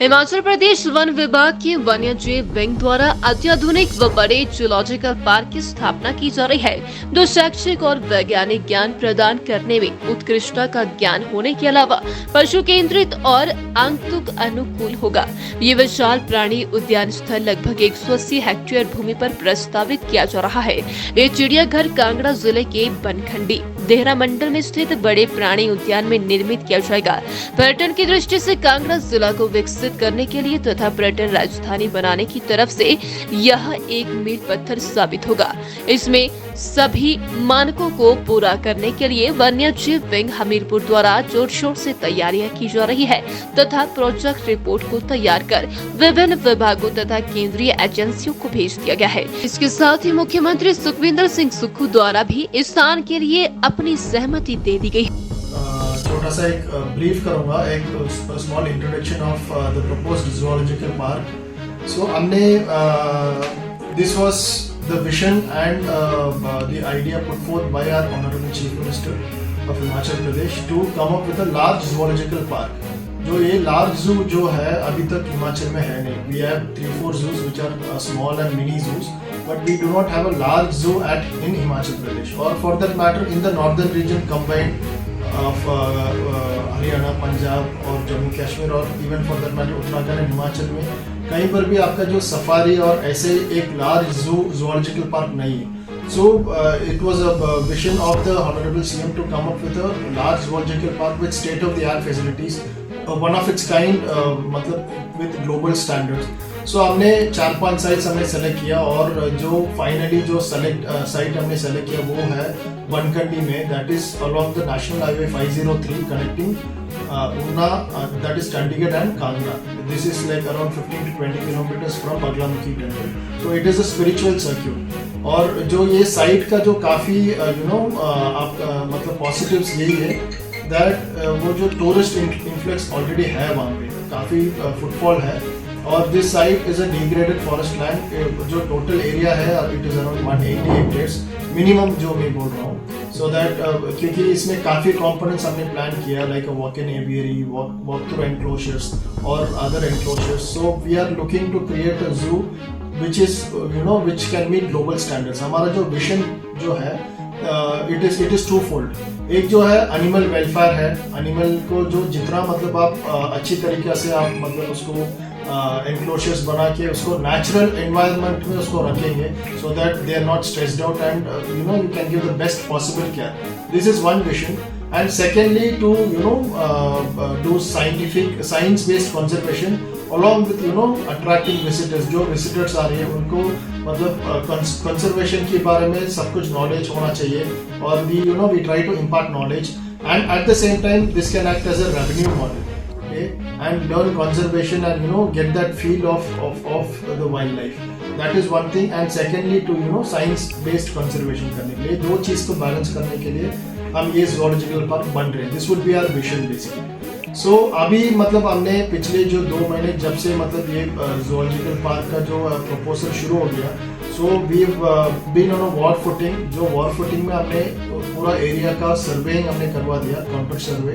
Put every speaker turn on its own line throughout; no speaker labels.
Himachal Pradesh one विभाग के वन्य जीव विंग द्वारा अत्याधुनिक व बड़े जूलॉजिकल पार्क की स्थापना की जा रही है, जो शैक्षिक और वैज्ञानिक ज्ञान प्रदान करने में उत्कृष्टता का ज्ञान होने के अलावा पशु केंद्रित और आंतुक अनुकूल होगा। ये विशाल प्राणी उद्यान स्थल लगभग 180 हेक्टेयर भूमि पर प्रस्तावित किया जा रहा है। ये चिड़ियाघर कांगड़ा जिले के बनखंडी देहरा मंडल में स्थित बड़े प्राणी उद्यान में निर्मित किया जाएगा। पर्यटन की दृष्टि से कांगड़ा जिला को विकसित करने के लिए तथा पर्यटन राजधानी बनाने की तरफ से यह एक मील पत्थर साबित होगा। इसमें सभी मानकों को पूरा करने के लिए वन्य जीव विंग हमीरपुर द्वारा जोर शोर से तैयारियां की जा रही है तथा प्रोजेक्ट रिपोर्ट को तैयार कर विभिन्न विभागों तथा केंद्रीय एजेंसियों को भेज दिया गया है। इसके साथ ही मुख्यमंत्री सुखविंदर सिंह सुक्खू द्वारा भी इस स्थान के लिए अपनी सहमति दे दी गई।
छोटा सा एक ब्रीफ करूंगा, एक small introduction of the proposed zoological park. So हमने this was the vision and the idea put forth by our honourable chief minister of Himachal Pradesh to come up with a large zoological park. जो ये large जू जो है अभी तक हिमाचल में है नहीं। We have 3-4 zoos which are small and mini zoos, but we do not have a large zoo in Himachal Pradesh, or for that matter in the northern region combined of Haryana, Punjab और जम्मू कश्मीर, और even for that matter Uttarakhand and Himachal में कहीं पर भी आपका जो safari और ऐसे एक लार्ज जूलॉजिकल पार्क नहीं है। So it was a vision of the Honorable CM to come up with a large zoological park with state-of-the-art facilities, one of its kind, मतलब with global standards. So हमने 4-5 sites हमने select किया, और जो finally जो site हमने select किया वो है बनखंडी में, that is along the national highway 503 connecting Una, that is Chandigarh and Kangra. This is like around 15 to 20 kilometers from Baglamukhi temple. So it is a spiritual circuit. और जो ये site का जो काफ़ी आपका मतलब पॉजिटिव्स यही है दैट वो जो टूरिस्ट इन्फ्लक्स ऑलरेडी है वहाँ पे काफ़ी फुटफॉल है, और this site is a degraded forest land. जो टोटल एरिया है it is around 180 hectares minimum जो मैं बोल रहा हूँ। सो दैट क्योंकि इसमें काफ़ी कंपोनेंट्स हमने प्लान किया, like a walk in aviary, walk through enclosures और other enclosures. So we are looking to create a zoo which is which can meet global standards. हमारा जो विजन जो है it is twofold. एक जो है एनिमल वेलफेयर है, animal को जो जितना मतलब आप अच्छी तरीके से आप मतलब उसको एनक्लोजर्स बना के उसको नेचुरल एनवायरनमेंट में उसको रखेंगे, so that they are not stressed out and you can give the best possible care. This is one vision. And secondly, to do science based conservation along with attracting visitors. जो visitors आ रहे हैं उनको मतलब conservation के बारे में सब कुछ knowledge होना चाहिए, और we try to impart knowledge, and at the same time this can act as a revenue model, okay, and learn conservation and get that feel of the wildlife. That is one thing. And secondly, to science based conservation करने के लिए, दो चीज को balance करने के लिए हम ये zoological park बन रहे हैं. This would be our vision basically. So अभी मतलब हमने पिछले जो 2 महीने जब से मतलब ये zoological park का जो proposal शुरू हो गया, so we've been on a war footing. जो war footing में हमने पूरा एरिया का सर्वेइंग हमने करवा दिया, contract survey,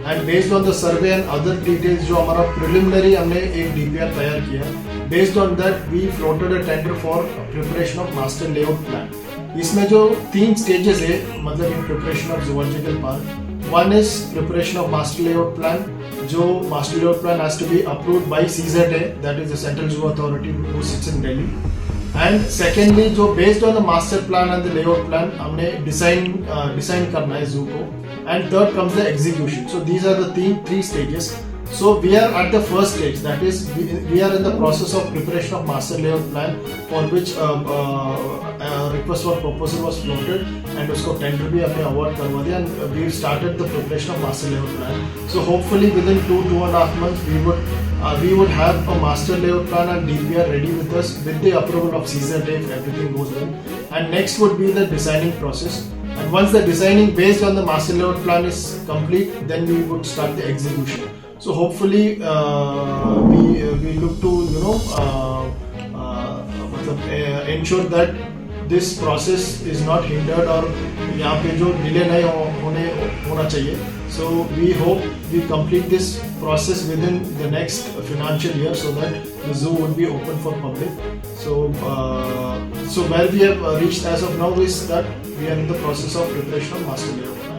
and based on the survey and other details जो हमारा प्रिलिमिनरी हमने एक डीपीआर तैयार किया, based on that we floated a tender for preparation of master layout plan. इसमें जो 3 स्टेजेस है मतलब in preparation of zoological park. One is preparation of master layout plan. जो master layout plan has to be approved by CZA, that is the central zoo authority who sits in Delhi. And secondly जो based on the master plan and the layout plan हमने design करना है zoo को. And third comes the execution. So these are the 3 stages. So we are at the first stage, that is we are in the process of preparation of master layout plan, for which request for proposal was floated and उसको tender भी हमने award करवा दिया, and we started the preparation of master layout plan. So hopefully within 2.5 months we would have a master layout plan and DPR ready with us with the approval of CZA if everything goes well. And next would be the designing process. And once the designing based on the master layout plan is complete, then we would start the execution. So hopefully we look to ensure that this process is not hindered और यहाँ पे जो delay नहीं होना चाहिए. So we hope we complete this process within the next financial year so that the zoo would be open for public. So where we have reached as of now is that we are in the process of preparation of master layout.